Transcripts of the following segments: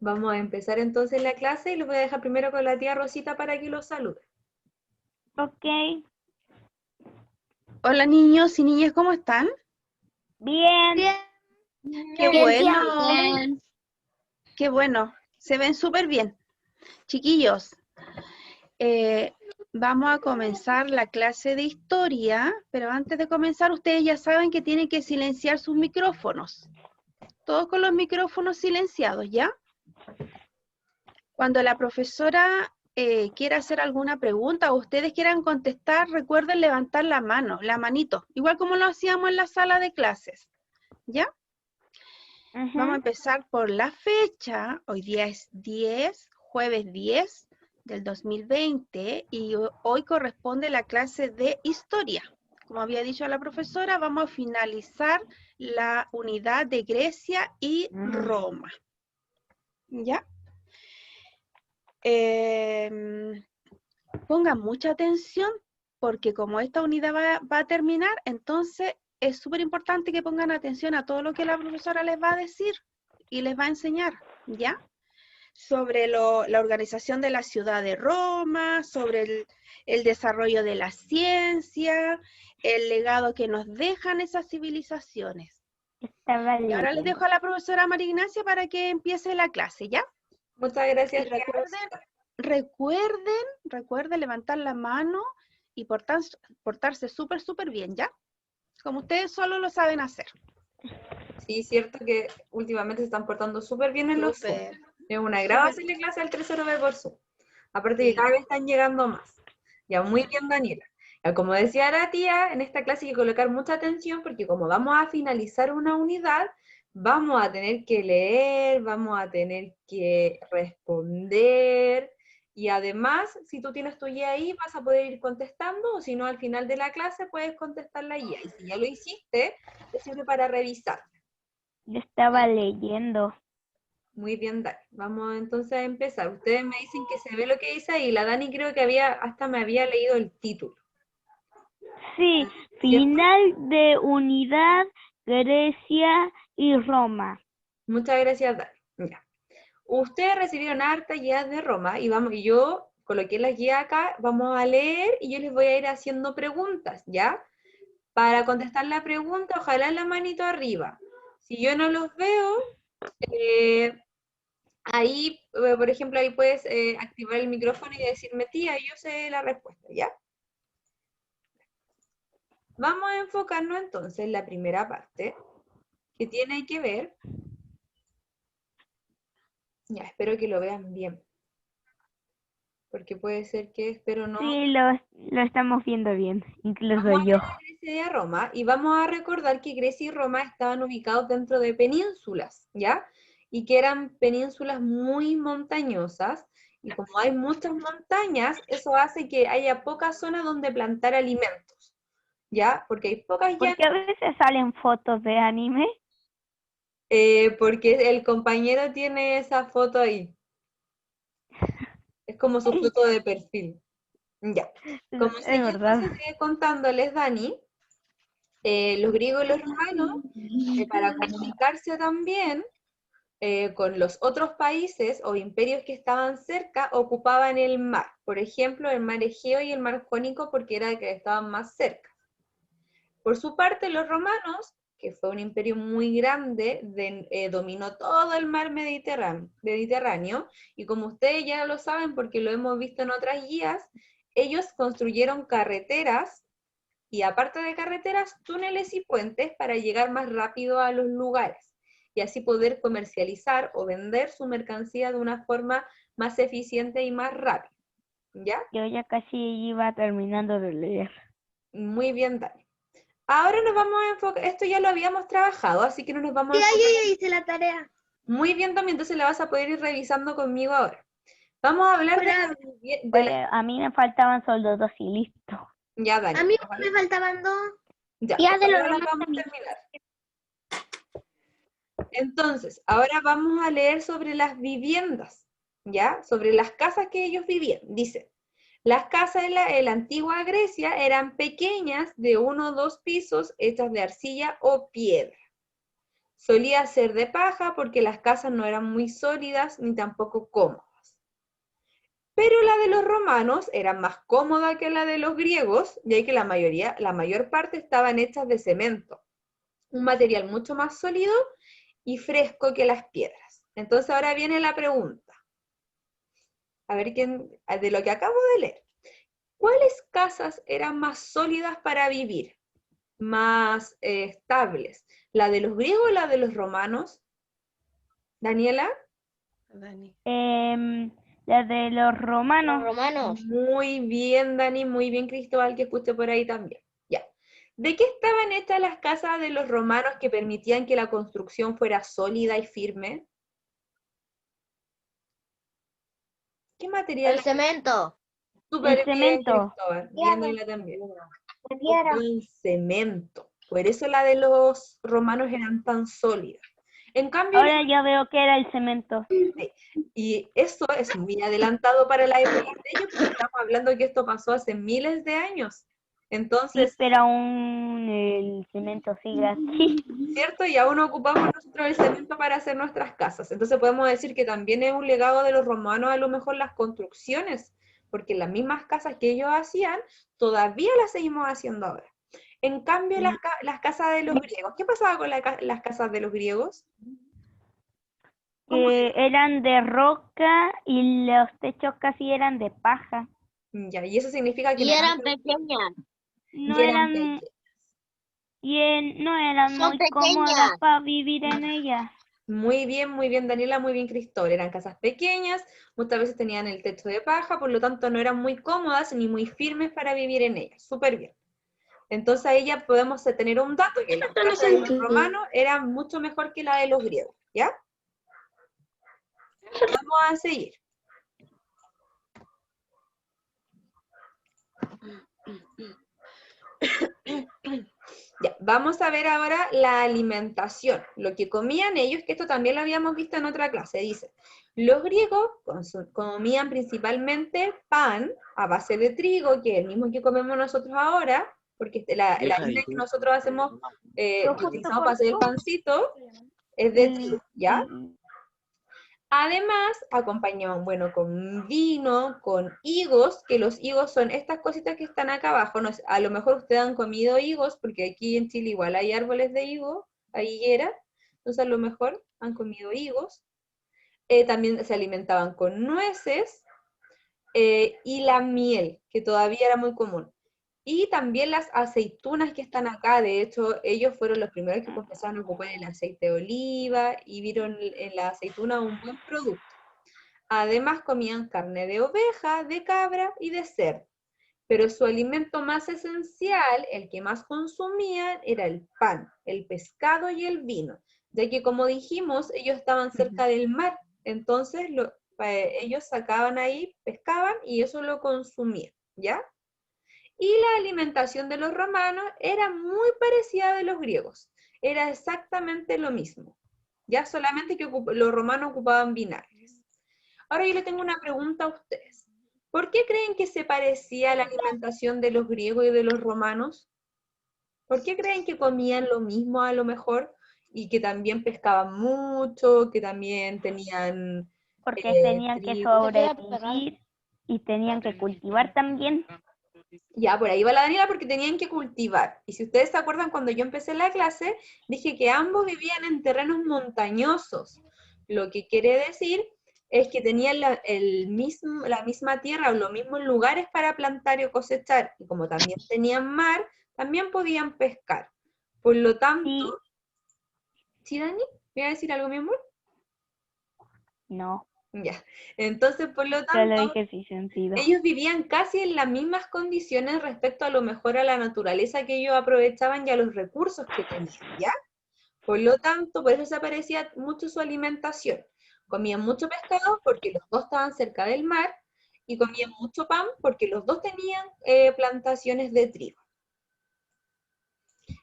Vamos a empezar entonces la clase y los voy a dejar primero con la tía Rosita para que los salude. Ok, Hola niños y niñas, ¿cómo están? bien. Qué Bien, bueno, qué bueno, se ven súper bien. Chiquillos, vamos a comenzar la clase de historia, pero antes de comenzar ustedes ya saben que tienen que silenciar sus micrófonos. Todos con los micrófonos silenciados, ¿ya? Cuando la profesora quiera hacer alguna pregunta o ustedes quieran contestar, recuerden levantar la mano, la manito, igual como lo hacíamos en la sala de clases, ¿ya? Vamos a empezar por la fecha. Hoy día es jueves 10 del 2020 y hoy corresponde la clase de historia. Como había dicho la profesora, vamos a finalizar la unidad de Grecia y Roma. ¿Ya? Pongan mucha atención porque como esta unidad va a terminar, entonces es súper importante que pongan atención a todo lo que la profesora les va a decir y les va a enseñar, ¿ya? Sobre la organización de la ciudad de Roma, sobre el desarrollo de la ciencia, el legado que nos dejan esas civilizaciones. Y ahora les dejo a la profesora María Ignacia para que empiece la clase, ¿ya? Muchas gracias. Y recuerden levantar la mano y portarse súper bien, ¿ya? Como ustedes solo lo saben hacer. Sí, cierto que últimamente se están portando súper bien en los Zoom. Es una agrado hacerle clase al tercero B por Zoom. Aparte que cada vez están llegando más. Ya, muy bien, Daniela. Ya, como decía la tía, en esta clase hay que colocar mucha atención porque como vamos a finalizar una unidad, vamos a tener que leer, vamos a tener que responder, y además, si tú tienes tu guía ahí, vas a poder ir contestando, o si no, al final de la clase puedes contestar la guía. Y si ya lo hiciste, te sirve para revisar. Yo estaba leyendo. Muy bien, Dani. Vamos entonces a empezar. Ustedes me dicen que se ve lo que dice ahí. La Dani creo que hasta me había leído el título. Sí, ¿Cierto? final de unidad Grecia y Roma. Muchas gracias, Dani. Ya. Ustedes recibieron harta guías de Roma y yo coloqué las guías acá, vamos a leer y yo les voy a ir haciendo preguntas, ¿ya? Para contestar la pregunta, ojalá la manito arriba. Si yo no los veo, ahí, por ejemplo, ahí puedes activar el micrófono y decirme, tía, yo sé la respuesta, ¿ya? Vamos a enfocarnos entonces en la primera parte, que tiene que ver, ya, espero que lo vean bien, porque puede ser que, espero no. Sí, lo estamos viendo bien, incluso Vamos a yo. ver a Grecia y a Roma, y vamos a recordar que Grecia y Roma estaban ubicados dentro de penínsulas, ¿ya? Y que eran penínsulas muy montañosas, y como hay muchas montañas, eso hace que haya pocas zonas donde plantar alimentos, ¿ya? Porque hay pocas llanuras. Porque a veces salen fotos de anime. Porque el compañero tiene esa foto ahí. Es como su foto de perfil. Ya. Como Es seguía verdad. entonces contándoles, Dani, los griegos y los romanos, para comunicarse también con los otros países o imperios que estaban cerca, ocupaban el mar. Por ejemplo, el mar Egeo y el mar Jónico, porque era el que estaban más cerca. Por su parte, los romanos, que fue un imperio muy grande, dominó todo el mar Mediterráneo, y como ustedes ya lo saben porque lo hemos visto en otras guías, ellos construyeron carreteras, y aparte de carreteras, túneles y puentes para llegar más rápido a los lugares, y así poder comercializar o vender su mercancía de una forma más eficiente y más rápida. ¿Ya? Yo ya casi iba terminando de leer. Muy bien, Dani. Ahora nos vamos a enfocar, esto ya lo habíamos trabajado, así que no nos vamos a enfocar. yo ya hice la tarea. Muy bien, también, entonces la vas a poder ir revisando conmigo ahora. Vamos a hablar A mí me faltaban solo 2 y listo. Ya, Dani. A mí me faltaban 2. Ya, Ya pues de los ahora las demás vamos a también. terminar. Entonces, ahora vamos a leer sobre las viviendas, ¿ya? Sobre las casas que ellos vivían. Dice, las casas en la antigua Grecia eran pequeñas, de 1 o 2 pisos, hechas de arcilla o piedra. Solía ser de paja porque las casas no eran muy sólidas ni tampoco cómodas. Pero la de los romanos era más cómoda que la de los griegos, ya que la mayor parte estaban hechas de cemento, un material mucho más sólido y fresco que las piedras. Entonces ahora viene la pregunta, a ver de lo que acabo de leer. ¿Cuáles casas eran más sólidas para vivir? Más estables. ¿La de los griegos o la de los romanos? Daniela. Dani. La de los Los romanos. romanos. Muy bien, Dani, muy bien, Cristóbal, que escuché por ahí también. Ya. ¿De qué estaban hechas las casas de los romanos que permitían que la construcción fuera sólida y firme? ¿Qué material? El cemento. Súper El bien, cemento. Cristóbal. Bien, Daniela también. De piedra. Ocupaban cemento. Por eso la de los romanos eran tan sólidas. En cambio, Ahora ya veo que era el cemento. y eso es muy adelantado para la época de ellos, porque estamos hablando que esto pasó hace miles de años. Sí, Entonces, pero aún el cemento sigue así. ¿cierto? Y aún ocupamos nosotros el cemento para hacer nuestras casas. Entonces podemos decir que también es un legado de los romanos a lo mejor las construcciones, porque las mismas casas que ellos hacían, todavía las seguimos haciendo ahora. En cambio, las casas de los griegos, ¿qué pasaba con las casas de los griegos? ¿Cómo Que eran de roca y los techos casi eran de paja. Ya, y eso significa que Y no eran pequeñas. No y eran eran, pequeñas. no eran Son muy cómodas pequeñas. para vivir en ellas. Muy bien, Daniela, muy bien, Cristóbal. Eran casas pequeñas, muchas veces tenían el techo de paja, por lo tanto no eran muy cómodas ni muy firmes para vivir en ellas. Súper bien. Entonces ahí ya podemos tener un dato, que las casas de los romanos eran mucho mejor que la de los griegos, ¿ya? Vamos a seguir. Ya, vamos a ver ahora la alimentación, lo que comían ellos, que esto también lo habíamos visto en otra clase. Dice, los griegos comían principalmente pan a base de trigo, que es el mismo que comemos nosotros ahora, porque la harina que nosotros hacemos, que utilizamos para hacer el pancito, es de trigo, ¿ya? Además, acompañaban, bueno, con vino, con higos, que los higos son estas cositas que están acá abajo. No sé, a lo mejor ustedes han comido higos, porque aquí en Chile igual hay árboles de higo, hay higuera, entonces a lo mejor han comido higos. También se alimentaban con nueces y la miel, que todavía era muy común. Y también las aceitunas que están acá, de hecho, ellos fueron los primeros que empezaron a ocupar el aceite de oliva y vieron en la aceituna un buen producto. Además comían carne de oveja, de cabra y de cerdo. Pero su alimento más esencial, el que más consumían, era el pan, el pescado y el vino, ya que como dijimos, ellos estaban cerca del mar, entonces ellos sacaban ahí, pescaban y eso lo consumían, ¿ya? Y la alimentación de los romanos era muy parecida a de los griegos, era exactamente lo mismo, ya solamente que los romanos ocupaban vinagres. Ahora yo le tengo una pregunta a ustedes. ¿Por qué creen que se parecía a la alimentación de los griegos y de los romanos? ¿Por qué creen que comían lo mismo a lo mejor y que también pescaban mucho, que también tenían Porque tenían que trigo? sobrevivir y tenían que cultivar también. Ya, por ahí va la Daniela porque tenían que cultivar. Y si ustedes se acuerdan, cuando yo empecé la clase, dije que ambos vivían en terrenos montañosos. Lo que quiere decir es que tenían la misma tierra o los mismos lugares para plantar y cosechar. Y como también tenían mar, también podían pescar. Por lo tanto, ¿sí, Dani? ¿Me iba a decir algo, mi amor? No, Ya. Entonces, por lo solo tanto, dije sin sentido. ellos vivían casi en las mismas condiciones respecto a lo mejor a la naturaleza que ellos aprovechaban y a los recursos que tenían, ¿ya? Por lo tanto, por eso se parecía mucho su alimentación. Comían mucho pescado porque los dos estaban cerca del mar y comían mucho pan porque los dos tenían plantaciones de trigo.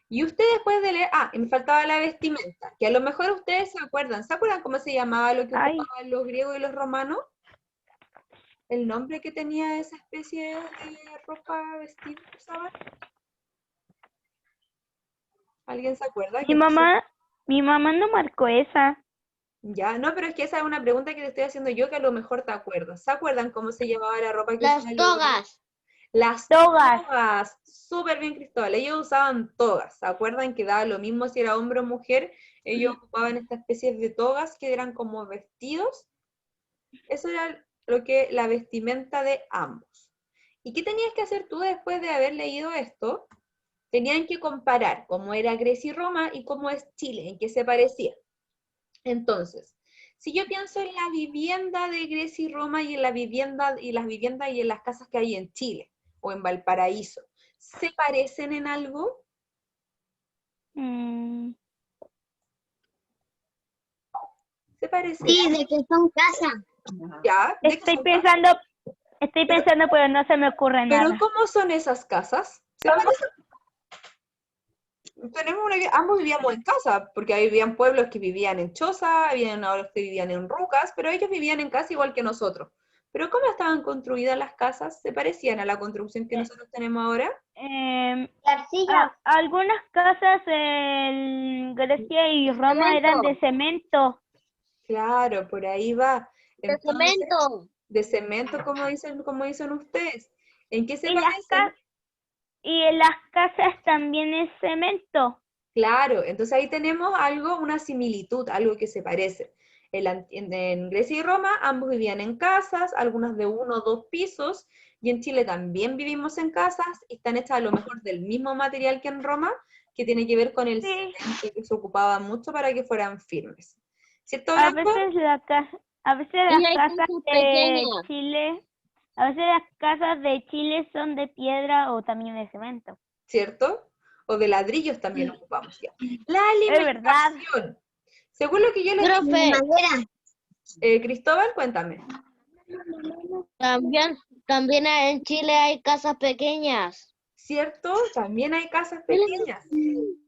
Y ustedes después de leer, y me faltaba la vestimenta, que a lo mejor ustedes se acuerdan cómo se llamaba lo que ocupaban los griegos y los romanos? ¿El nombre que tenía esa especie de ropa vestida que usaban? ¿Alguien se acuerda? Mi mamá Mi mamá no marcó esa. Ya, no, pero es que esa es una pregunta que te estoy haciendo yo que a lo mejor te acuerdas. ¿Se acuerdan cómo se llamaba la ropa que Las usaban los griegos? togas. Las Togas. togas. Súper bien, Cristóbal. Ellos usaban togas. ¿Se acuerdan que daba lo mismo si era hombre o mujer? Ellos ocupaban estas especies de togas que eran como vestidos. Eso era la vestimenta de ambos. ¿Y qué tenías que hacer tú después de haber leído esto? Tenían que comparar cómo era Grecia y Roma y cómo es Chile, en qué se parecía. Entonces, si yo pienso en la vivienda de Grecia y Roma y en la vivienda y las viviendas y en las casas que hay en Chile o en Valparaíso, ¿se parecen en algo? Mm, ¿Se parecen? Sí, de que son casas. ¿Ya? ¿De qué estoy son pensando, pero no se me ocurre Pero nada. ¿cómo son esas casas? ¿Se parecen? Ambos vivíamos en casa, porque habían pueblos que vivían en choza, habían otros que vivían en rucas, pero ellos vivían en casa igual que nosotros. Pero ¿cómo estaban construidas las casas? ¿Se parecían a la construcción que nosotros tenemos ahora? Arcilla. Algunas casas en Grecia y Roma eran de cemento. Claro, por ahí va. De Entonces, cemento. de cemento, como dicen ustedes. ¿En qué se Y las parecen? Y en las casas también es cemento. Claro, entonces ahí tenemos algo, una similitud, algo que se parece. En Grecia y Roma ambos vivían en casas, algunas de 1 o 2 pisos, y en Chile también vivimos en casas, y están hechas a lo mejor del mismo material que en Roma, que tiene que ver con el Sí, cemento, que se ocupaba mucho para que fueran firmes. ¿Cierto, a Blanco? veces a veces Y las hay casas casas de pequeñas. Chile, a veces las casas de Chile son de piedra o también de cemento. ¿Cierto? O de ladrillos también ocupamos ya. La Es verdad. alimentación. Según lo que yo les Profe, dije, Cristóbal, cuéntame. también en Chile hay casas pequeñas. ¿Cierto? También hay casas pequeñas.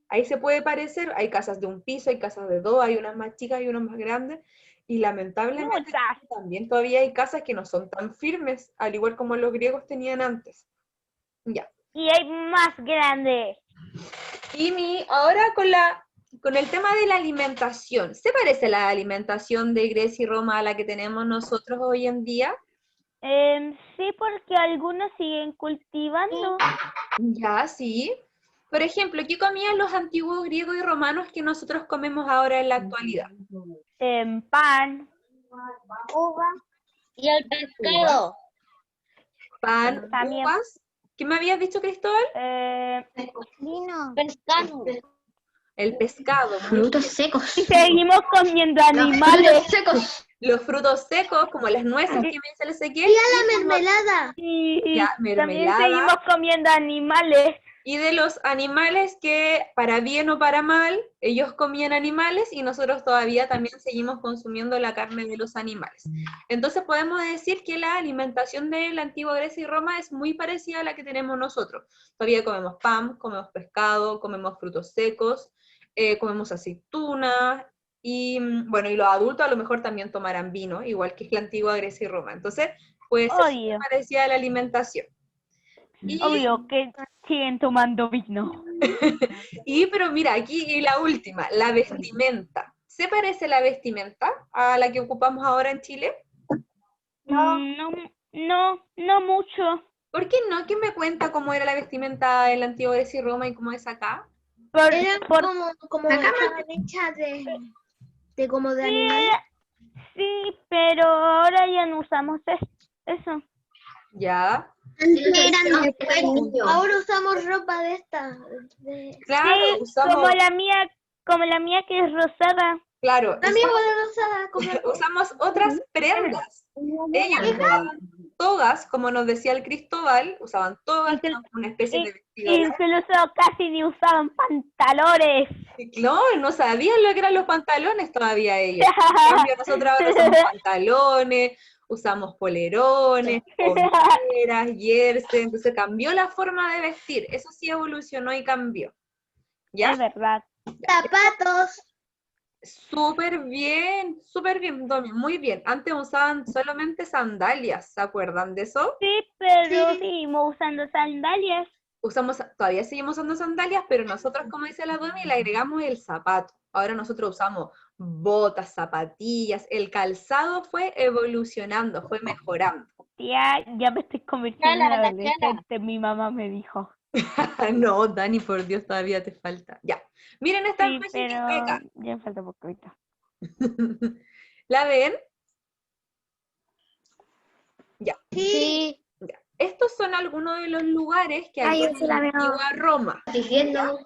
Ahí se puede parecer, hay casas de 1 piso, hay casas de 2, hay unas más chicas y unas más grandes, y lamentablemente Muchas. también todavía hay casas que no son tan firmes, al igual como los griegos tenían antes. Ya. Y hay más grandes. Y ahora con el tema de la alimentación, ¿se parece la alimentación de Grecia y Roma a la que tenemos nosotros hoy en día? Sí, porque algunos siguen cultivando. Ya, sí. Por ejemplo, ¿qué comían los antiguos griegos y romanos que nosotros comemos ahora en la actualidad? Pan, Uva. Y el pescado. Pan, también. uvas. ¿Qué me habías dicho, Cristóbal? Vino. Pescado. El pescado. Muy Frutos bien. secos. Y seguimos comiendo Frutos animales. secos. Los frutos secos, como las nueces que me dice el Ezequiel. La mermelada. Y Ya, también mermelada. seguimos comiendo animales. Y de los animales que, para bien o para mal, ellos comían animales y nosotros todavía también seguimos consumiendo la carne de los animales. Entonces podemos decir que la alimentación de la antigua Grecia y Roma es muy parecida a la que tenemos nosotros. Todavía comemos pan, comemos pescado, comemos frutos secos, comemos aceitunas, y bueno, y los adultos a lo mejor también tomarán vino, igual que la antigua Grecia y Roma. Entonces puede ser muy Obvio, parecida a la alimentación. Y obvio que siguen tomando vino. pero mira, aquí la última, la vestimenta. ¿Se parece la vestimenta a la que ocupamos ahora en Chile? No, no mucho. ¿Por qué no? ¿Quién me cuenta cómo era la vestimenta en la antigua Grecia y Roma y cómo es acá? Eran Por- como estaban hechas de como de sí, animales. sí, pero ahora ya no usamos eso. Ya. Eran de cuello. Ahora usamos ropa de esta. Claro, Sí, usamos, como la mía que es rosada. claro, También rosada como usamos otras prendas. Ellos usaban togas, como nos decía el Cristóbal, usaban togas, que eran como una especie de vestido largo. Incluso casi ni usaban pantalones. No, no sabían lo que eran los pantalones todavía ellos. En cambio, nosotros ahora usamos pantalones, usamos polerones, hombreras, jersey, entonces cambió la forma de vestir. Eso sí evolucionó y cambió. ¿Ya? Es verdad. zapatos. Súper bien, Domi, muy bien. Antes usaban solamente sandalias, ¿se acuerdan de eso? Sí, pero Sí. seguimos usando sandalias. todavía seguimos usando sandalias, pero nosotros, como dice la Domi, le agregamos el zapato. Ahora nosotros usamos botas, zapatillas, el calzado fue evolucionando, fue mejorando. Tía, ya me estoy convirtiendo en Chala, la adolescente, mi mamá me dijo. No, Dani, por Dios, todavía te falta. Ya, miren esta Sí, imagen que pero está acá. ya me falta poquito. ¿La ven? Ya. Sí. Ya. Estos son algunos de los lugares que Ay, había yo en sí la la veo. antigua Roma. Diciendo.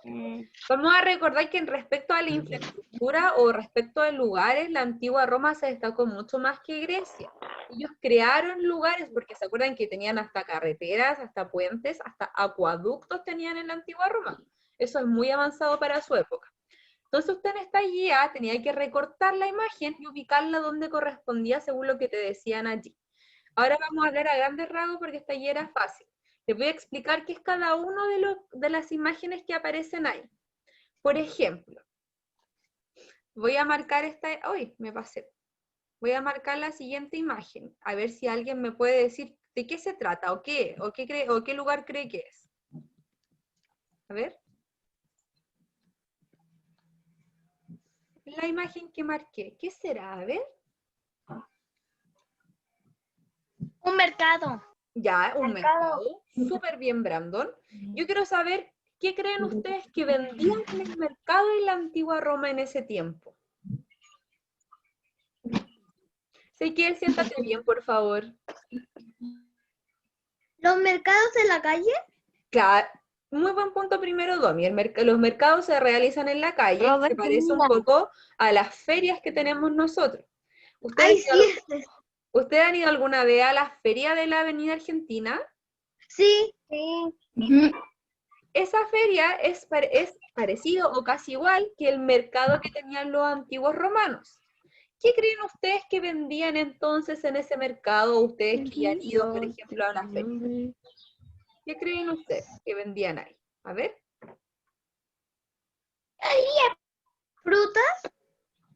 Vamos a recordar que en respecto a la infraestructura o respecto a lugares, la antigua Roma se destacó mucho más que Grecia. Ellos crearon lugares, porque se acuerdan que tenían hasta carreteras, hasta puentes, hasta acueductos tenían en la antigua Roma. Eso es muy avanzado para su época. Entonces usted en esta guía tenía que recortar la imagen y ubicarla donde correspondía según lo que te decían allí. Ahora vamos a hablar a grandes rasgos porque esta guía era fácil. Les voy a explicar qué es cada uno de las imágenes que aparecen ahí. Por ejemplo, voy a marcar esta... ¡Uy! Me pasé. Voy a marcar la siguiente imagen. A ver si alguien me puede decir de qué se trata o qué lugar cree que es. A ver. La imagen que marqué. ¿Qué será? A ver. Un mercado. Ya, un mercado. Súper bien, Brandon. Yo quiero saber qué creen ustedes que vendían en el mercado en la antigua Roma en ese tiempo. Siquiel, siéntate bien, por favor. ¿Los mercados en la calle? Claro, muy buen punto primero, Domi. Los mercados se realizan en la calle, Roberto, se parece un mira. poco a las ferias que tenemos nosotros. Ay, ¿Ustedes, sí. ¿Ustedes han ido alguna vez a la feria de la Avenida Argentina? Sí. Esa feria es parecido o casi igual que el mercado que tenían los antiguos romanos. ¿Qué creen ustedes que vendían entonces en ese mercado, ustedes que ya han ido, por ejemplo, a la feria? ¿Qué creen ustedes que vendían ahí? A ver. ¿Frutas?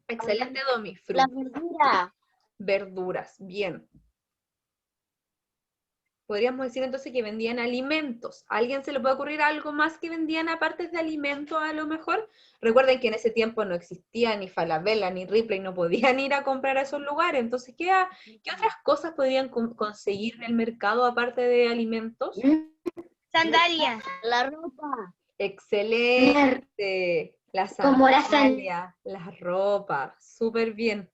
Excelente, Domi. La Frutas, verdura. verduras, bien. Podríamos decir entonces que vendían alimentos. ¿A alguien se le puede ocurrir algo más que vendían aparte de alimentos a lo mejor? Recuerden que en ese tiempo no existía ni Falabella ni Ripley, no podían ir a comprar a esos lugares. Entonces, ¿qué otras cosas podrían conseguir en el mercado aparte de alimentos? Sandalias. La ropa. Excelente. Las Como la sandalias, las ropas, súper bien.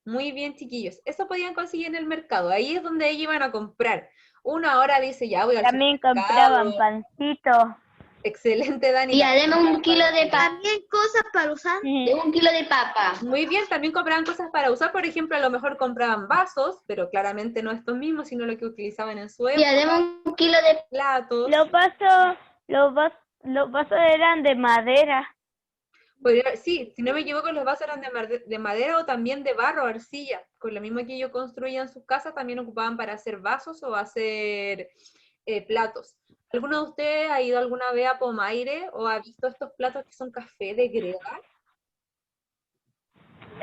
Muy bien, chiquillos. Eso podían conseguir en el mercado. Ahí es donde ellos iban a comprar. Uno ahora dice, ya voy al También supermercado. compraban pancitos. Excelente, Dani. Y además un kilo de papa. También cosas para usar. Sí. De un kilo de papa. Muy bien, también compraban cosas para usar. Por ejemplo, a lo mejor compraban vasos, pero claramente no estos mismos, sino lo que utilizaban en su Y época. además un kilo de Platos. Los vasos eran de madera. Sí, si no me equivoco, los vasos eran de madera o también de barro, arcilla. Con lo mismo que ellos construían sus casas, también ocupaban para hacer vasos o hacer platos. ¿Alguno de ustedes ha ido alguna vez a Pomaire o ha visto estos platos que son café de greda?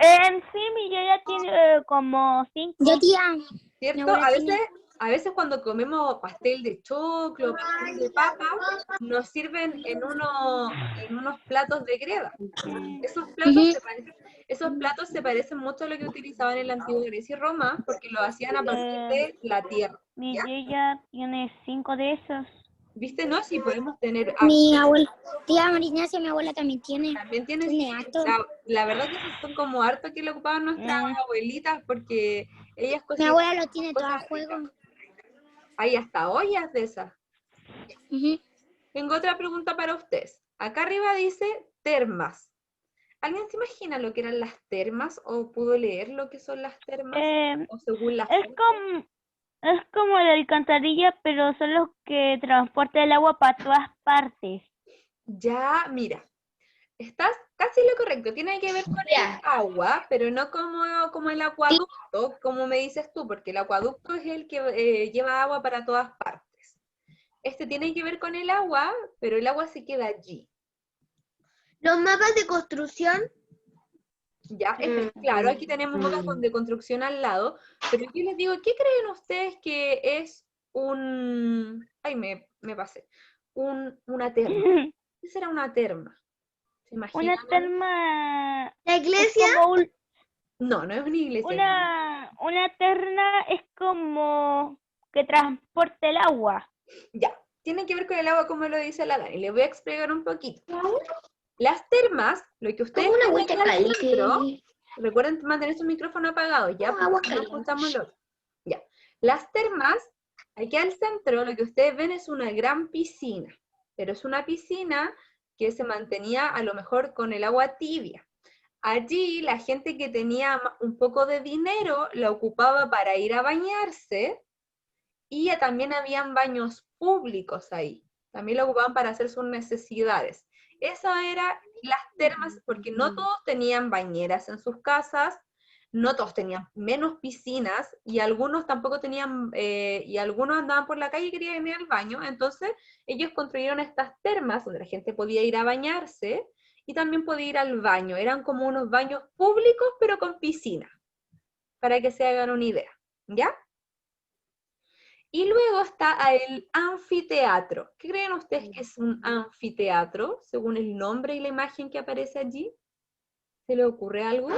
Sí, mi ya tiene como 5. Yo, tía. ¿Cierto? A veces cuando comemos pastel de choclo, pastel de papa, nos sirven en unos platos de greda. Esos platos se parecen mucho a lo que utilizaban en la antigua Grecia y Roma, porque lo hacían a partir de la tierra. Mi ¿Ya? ya tiene 5 de esos. ¿Viste? No, sí podemos tener... Mi abuela, tía Marinacia, mi abuela también tiene. También tienes... Tiene harto. La verdad que esos son como harto que lo ocupaban nuestras abuelitas, porque ellas Mi cocinaban abuela lo tiene todo a cosas juego. ricas. Hay hasta ollas de esas. Ujú. Tengo otra pregunta para ustedes. Acá arriba dice termas. ¿Alguien se imagina lo que eran las termas o pudo leer lo que son las termas? O según las Es como la alcantarilla, pero son los que transportan el agua para todas partes. Ya, mira, estás casi lo correcto. Tiene que ver con el agua, pero no como el acueducto, como me dices tú, porque el acueducto es el que lleva agua para todas partes. Este tiene que ver con el agua, pero el agua se queda allí. Los mapas de construcción. Ya, claro, aquí tenemos mapas de construcción al lado, pero yo les digo, ¿qué creen ustedes que es un... Ay, me pasé. una terma? ¿Qué será una terma? ¿Se Una imaginan? terma ¿La es iglesia? como No, no es una iglesia. una terna es como que transporte el agua. Ya, tiene que ver con el agua como lo dice la Dani. Le voy a explicar un poquito. Las termas, lo que ustedes Como una ven agüita aquí al centro, caliente. recuerden mantener su micrófono apagado, ya, No, agua porque si no caliente. escuchamos lo otro. Ya, las termas, aquí al centro, lo que ustedes ven es una gran piscina, pero es una piscina que se mantenía a lo mejor con el agua tibia. Allí la gente que tenía un poco de dinero la ocupaba para ir a bañarse, y también habían baños públicos ahí. También lo ocupaban para hacer sus necesidades. Eso era las termas, porque no todos tenían bañeras en sus casas, no todos tenían menos piscinas, y algunos tampoco tenían, y algunos andaban por la calle y querían ir al baño. Entonces ellos construyeron estas termas donde la gente podía ir a bañarse y también podía ir al baño. Eran como unos baños públicos pero con piscina, para que se hagan una idea, ¿ya? Y luego está el anfiteatro. ¿Qué creen ustedes que es un anfiteatro, según el nombre y la imagen que aparece allí? ¿Se le ocurre algo?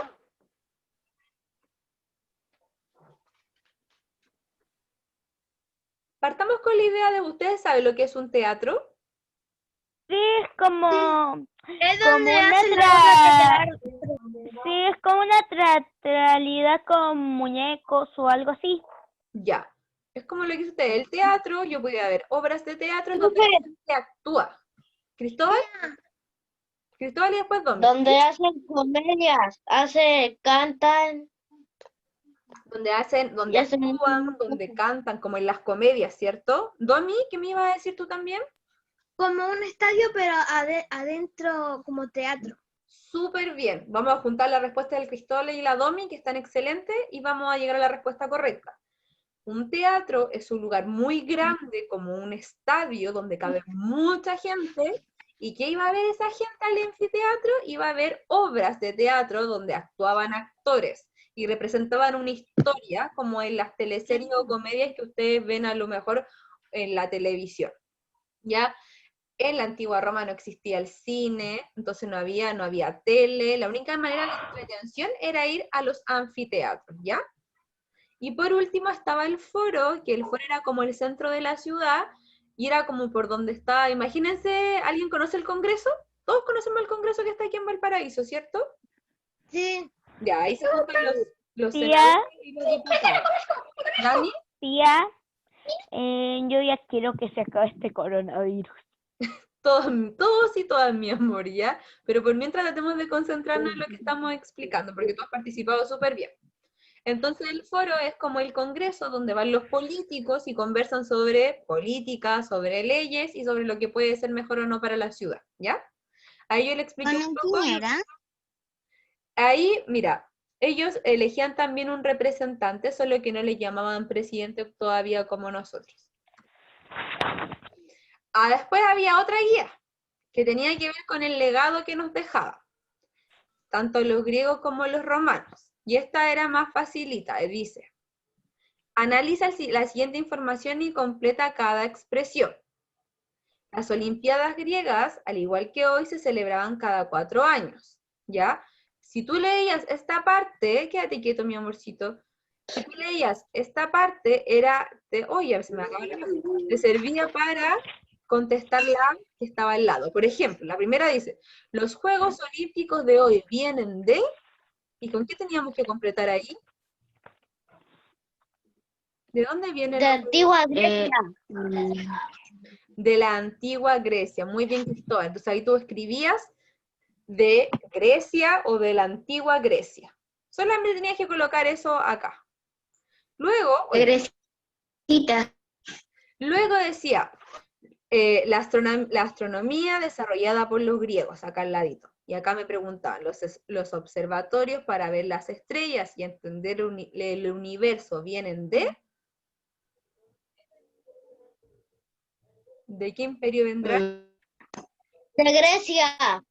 Partamos con la idea de, ¿ustedes saben lo que es un teatro? Sí, es como, Es como donde una hacen la obra de teatro. sí, es como una teatralidad con muñecos o algo así. Ya. Es como lo que dice usted, el teatro, yo podía ver obras de teatro en donde la gente actúa. ¿Cristóbal? Cristóbal y después Domi. Donde hacen comedias, cantan Donde y hacen actúan, donde cantan, como en las comedias, ¿cierto? Domi, ¿qué me ibas a decir tú también? Como un estadio, pero adentro como teatro. Súper bien. Vamos a juntar la respuesta del Cristóbal y la Domi, que están excelentes, y vamos a llegar a la respuesta correcta. Un teatro es un lugar muy grande, como un estadio, donde cabe mucha gente. ¿Y qué iba a ver esa gente al anfiteatro? Iba a ver obras de teatro donde actuaban actores y representaban una historia, como en las teleseries o comedias que ustedes ven a lo mejor en la televisión. ¿Ya? En la antigua Roma no existía el cine, entonces no había tele, la única manera de entretención era ir a los anfiteatros, ¿ya? Y por último estaba el foro, que el foro era como el centro de la ciudad, y era como por donde está, imagínense, ¿alguien conoce el Congreso? Todos conocemos el Congreso que está aquí en Valparaíso, ¿cierto? Sí. Ya, ahí se juntan los Tía, senadores y los diputados. ¿Dani? tía, yo ya quiero que se acabe este coronavirus. Todos y todas, mi amor, ¿ya? Pero por mientras tratemos de concentrarnos en lo que estamos explicando, porque tú has participado súper bien. Entonces el foro es como el congreso donde van los políticos y conversan sobre política, sobre leyes y sobre lo que puede ser mejor o no para la ciudad, ¿ya? Ahí yo le expliqué un poco. ¿Quién era? Ahí, mira, ellos elegían también un representante, solo que no le llamaban presidente todavía como nosotros. Después había otra guía, que tenía que ver con el legado que nos dejaba, tanto los griegos como los romanos. Y esta era más facilita, dice: analiza la siguiente información y completa cada expresión. Las Olimpiadas griegas, al igual que hoy, se celebraban cada 4 años, ¿ya? Si tú leías esta parte, quédate quieto, mi amorcito. Si tú leías esta parte, oye, se me acaba la página. Te servía para contestar la que estaba al lado. Por ejemplo, la primera dice: los Juegos Olímpicos de hoy vienen de... ¿Y con qué teníamos que completar ahí? ¿De dónde vienen de los antigua Grecia. De la antigua Grecia? Muy bien, Cristóbal. Entonces ahí tú escribías de Grecia o de la antigua Grecia. Solamente tenías que colocar eso acá. Luego, luego decía, la astronomía desarrollada por los griegos, acá al ladito. Y acá me preguntaban, los observatorios para ver las estrellas y entender el universo vienen de... ¿De qué imperio vendrá? De Grecia.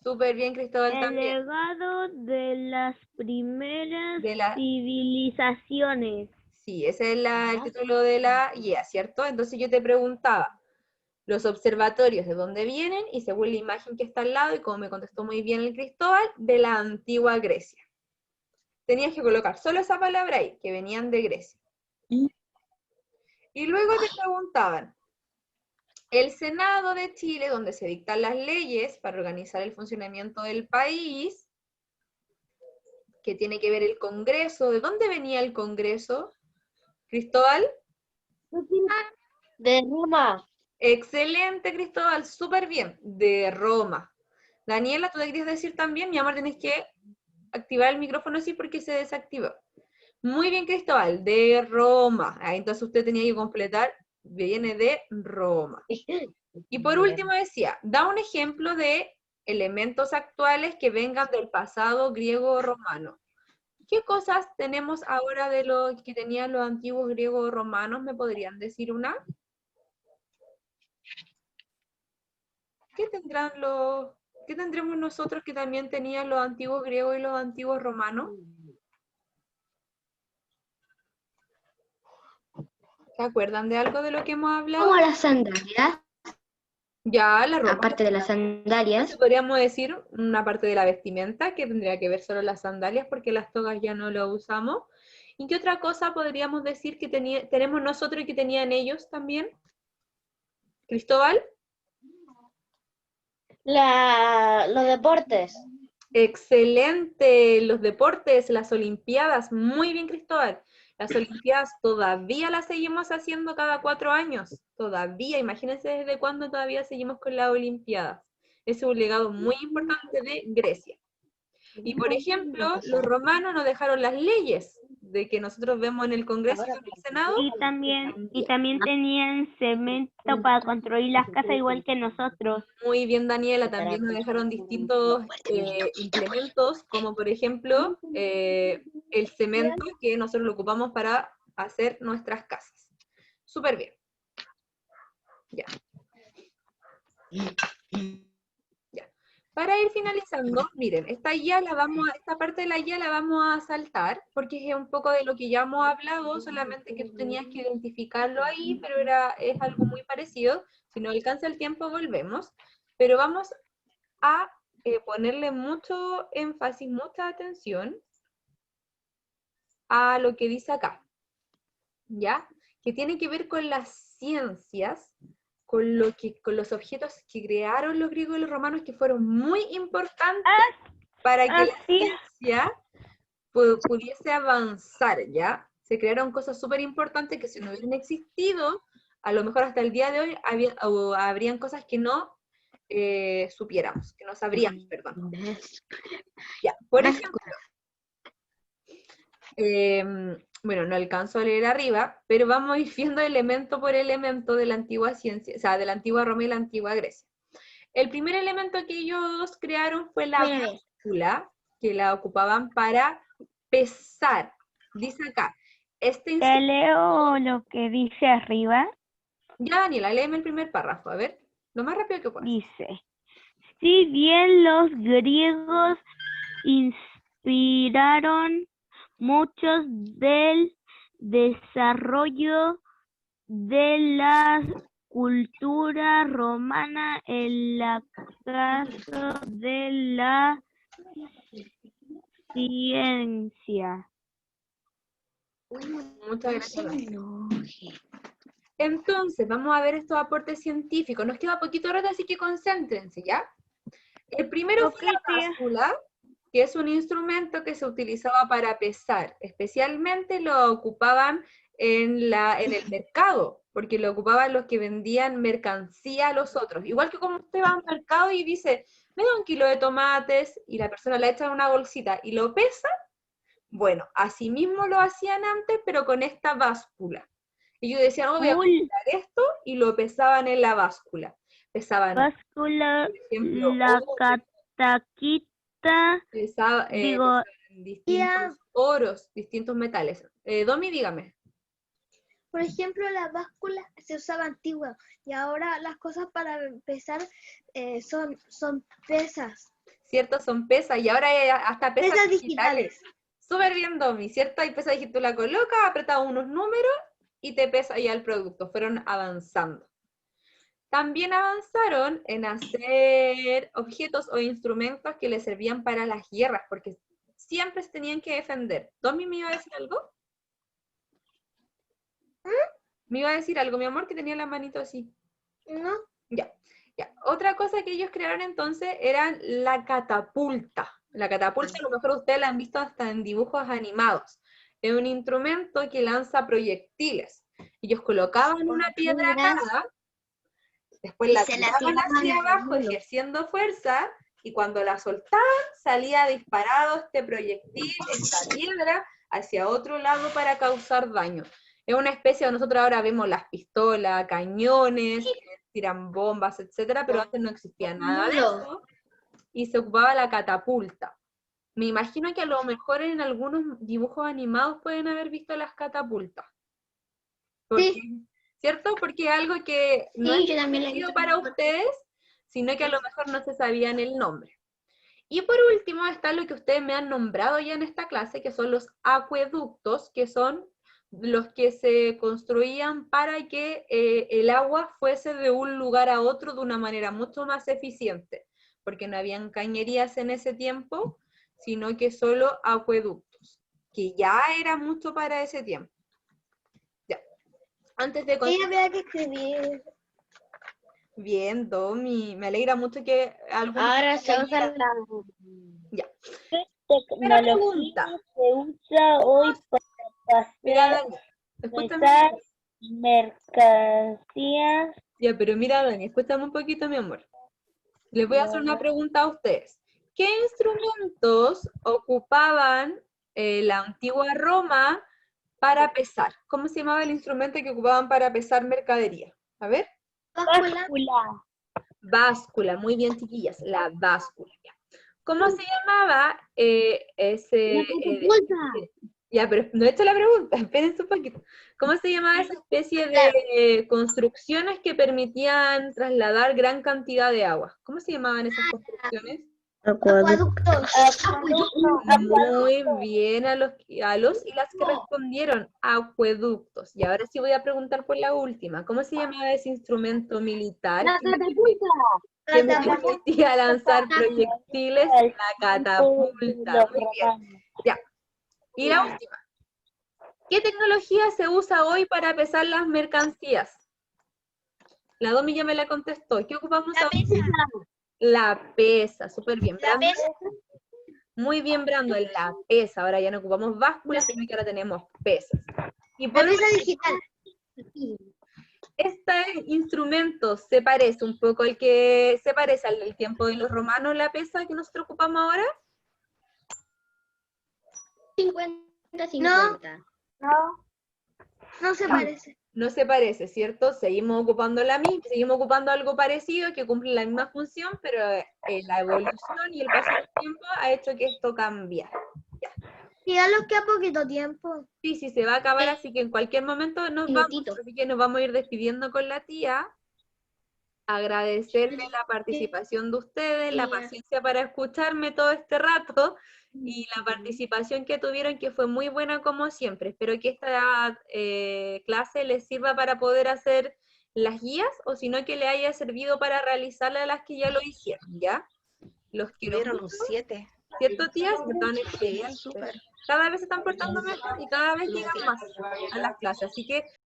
Súper bien, Cristóbal, El también. legado de las primeras De la... civilizaciones. Sí, ese es el título de la guía, ¿cierto? Entonces yo te preguntaba, los observatorios de dónde vienen y según la imagen que está al lado, y como me contestó muy bien el Cristóbal, de la antigua Grecia. Tenías que colocar solo esa palabra ahí, que venían de Grecia. Y luego te preguntaban, el Senado de Chile, donde se dictan las leyes para organizar el funcionamiento del país, que tiene que ver el Congreso, ¿de dónde venía el Congreso? Cristóbal. De Roma. Excelente, Cristóbal, súper bien, de Roma. Daniela, ¿tú te querías decir también? Mi amor, tenés que activar el micrófono así porque se desactivó. Muy bien, Cristóbal, de Roma. Ah, entonces usted tenía que completar, viene de Roma. Y por último decía, da un ejemplo de elementos actuales que vengan del pasado griego o romano. ¿Qué cosas tenemos ahora de lo que tenían los antiguos griegos o romanos? ¿Me podrían decir una? ¿Qué tendremos nosotros que también tenían los antiguos griegos y los antiguos romanos? ¿Se acuerdan de algo de lo que hemos hablado? Como las sandalias, Ya, la ropa. aparte de las sandalias. Podríamos decir una parte de la vestimenta que tendría que ver solo las sandalias porque las togas ya no lo usamos. ¿Y qué otra cosa podríamos decir que tenemos nosotros y que tenían ellos también? ¿Cristóbal? Los deportes. Excelente, los deportes, las olimpiadas, muy bien, Cristóbal. Las olimpiadas todavía las seguimos haciendo cada 4 años, todavía, imagínense desde cuándo todavía seguimos con las olimpiadas. Ese es un legado muy importante de Grecia. Y por ejemplo, los romanos nos dejaron las leyes de que nosotros vemos en el Congreso y en el Senado. Y también tenían cemento para construir las casas igual que nosotros. Muy bien, Daniela, también nos dejaron distintos implementos, como por ejemplo el cemento que nosotros lo ocupamos para hacer nuestras casas. Súper bien. Ya. Ya. Para ir finalizando, miren, esta parte de la guía la vamos a saltar, porque es un poco de lo que ya hemos hablado, solamente que tú tenías que identificarlo ahí, pero es algo muy parecido. Si no alcanza el tiempo, volvemos. Pero vamos a ponerle mucho énfasis, mucha atención a lo que dice acá, ¿ya? Que tiene que ver con las ciencias, con los objetos que crearon los griegos y los romanos, que fueron muy importantes para que la ciencia pudiese avanzar, ¿ya? Se crearon cosas súper importantes que si no hubieran existido, a lo mejor hasta el día de hoy habrían cosas que no supiéramos, que no sabríamos, perdón. Ya, por ejemplo, bueno, no alcanzo a leer arriba, pero vamos a ir viendo elemento por elemento de la antigua ciencia, o sea, de la antigua Roma y la antigua Grecia. El primer elemento que ellos crearon fue la báscula, que la ocupaban para pesar. Dice acá, ¿Te leo lo que dice arriba? Ya, Daniela, léeme el primer párrafo, a ver, lo más rápido que puedas. Dice, si bien los griegos inspiraron muchos del desarrollo de la cultura romana en la caso de la ciencia. Muchas gracias. Entonces, vamos a ver estos aportes científicos. Nos queda poquito rato, así que concéntrense, ¿ya? El primero fue la báscula, que es un instrumento que se utilizaba para pesar. Especialmente lo ocupaban en el mercado, porque lo ocupaban los que vendían mercancía a los otros. Igual que como usted va al mercado y dice, me da 1 kilo de tomates, y la persona la echa en una bolsita y lo pesa. Bueno, así mismo lo hacían antes, pero con esta báscula. Y yo decía, voy a comprar esto, y lo pesaban en la báscula. Pesaban, báscula, por ejemplo, la cataquita, pesaban distintos oros, distintos metales. Domi, dígame. Por ejemplo, la báscula se usaba antigua y ahora las cosas para pesar son pesas. ¿Cierto? Son pesas, y ahora hay hasta pesas digitales. Súper bien, Domi, ¿cierto? Hay pesas digitales, tú la colocas, apretas unos números y te pesa ya el producto. Fueron avanzando. también avanzaron en hacer objetos o instrumentos que les servían para las guerras, porque siempre se tenían que defender. ¿Tommy me iba a decir algo? Me iba a decir algo, mi amor, que tenía la manito así. ¿No? Ya. Otra cosa que ellos crearon entonces era la catapulta. La catapulta a lo mejor ustedes la han visto hasta en dibujos animados. Es un instrumento que lanza proyectiles. Ellos colocaban una piedra acá, después la se la tiraban tiraban hacia al abajo suelo. ejerciendo fuerza, y cuando la soltaban salía disparado este proyectil, esta piedra, hacia otro lado para causar daño. Es una especie, nosotros ahora vemos las pistolas, cañones, que tiran bombas, etcétera, pero antes no existía nada de eso, y se ocupaba la catapulta. Me imagino que a lo mejor en algunos dibujos animados pueden haber visto las catapultas. Porque, ¿cierto? Porque es algo que no Sí, es yo también la he conocido visto. para ustedes, sino que a lo mejor no se sabían el nombre. Y por último está lo que ustedes me han nombrado ya en esta clase, que son los acueductos, que son los que se construían para que el agua fuese de un lugar a otro de una manera mucho más eficiente, porque no habían cañerías en ese tiempo, sino que solo acueductos, que ya era mucho para ese tiempo. Ya. Antes de Sí, había que escribir. Bien, Domi, me alegra mucho que algunos... Ahora se usa la... Ya. Tecnología pregunta. se usa hoy para Mira, hacer, Dani, escúchame. pesar mercancías. Ya, pero mira, Dani, escúchame un poquito, mi amor. Les voy a hacer una pregunta a ustedes. ¿Qué instrumentos ocupaban la antigua Roma para pesar? ¿Cómo se llamaba el instrumento que ocupaban para pesar mercadería? A ver. Báscula. Báscula, muy bien, chiquillas, la báscula. ¿Cómo se llamaba ese... ya, pero no he hecho la pregunta, espérense un poquito. ¿Cómo se llamaba esa especie de construcciones que permitían trasladar gran cantidad de agua? ¿Cómo se llamaban esas construcciones? Acueductos. Muy bien a los y las que respondieron, acueductos. Y ahora sí voy a preguntar por la última. ¿Cómo se llamaba ese instrumento militar que permitía lanzar proyectiles? La catapulta. Muy bien. Ya. Y la última. ¿Qué tecnología se usa hoy para pesar las mercancías? La Domi ya me la contestó. ¿Qué ocupamos ahora? La pesa, súper bien. Brandon. Muy bien, Brandon, la pesa. Ahora ya no ocupamos básculas, sino que ahora tenemos pesas. Y por La pesa digital. este instrumento se parece un poco al que se parece al del tiempo de los romanos, la pesa que nosotros ocupamos ahora. 50-50. No se parece. No se parece, ¿cierto? Seguimos ocupando la misma, seguimos ocupando algo parecido que cumple la misma función, pero la evolución y el paso del tiempo ha hecho que esto cambiara. Y ya nos queda poquito tiempo. Sí, sí, se va a acabar, así que en cualquier momento nos vamos, Minutito. así que nos vamos a ir despidiendo con la tía. Agradecerle la participación de ustedes, la paciencia para escucharme todo este rato y la participación que tuvieron, que fue muy buena como siempre. Espero que esta clase les sirva para poder hacer las guías, o si no, que le haya servido para realizarlas a las que ya lo hicieron, ¿ya? Los que no, Tuvieron un 7. ¿cierto, tías? Estaban excelentes. Súper. Cada vez se están portando mejor y cada vez llegan más a las clases, así que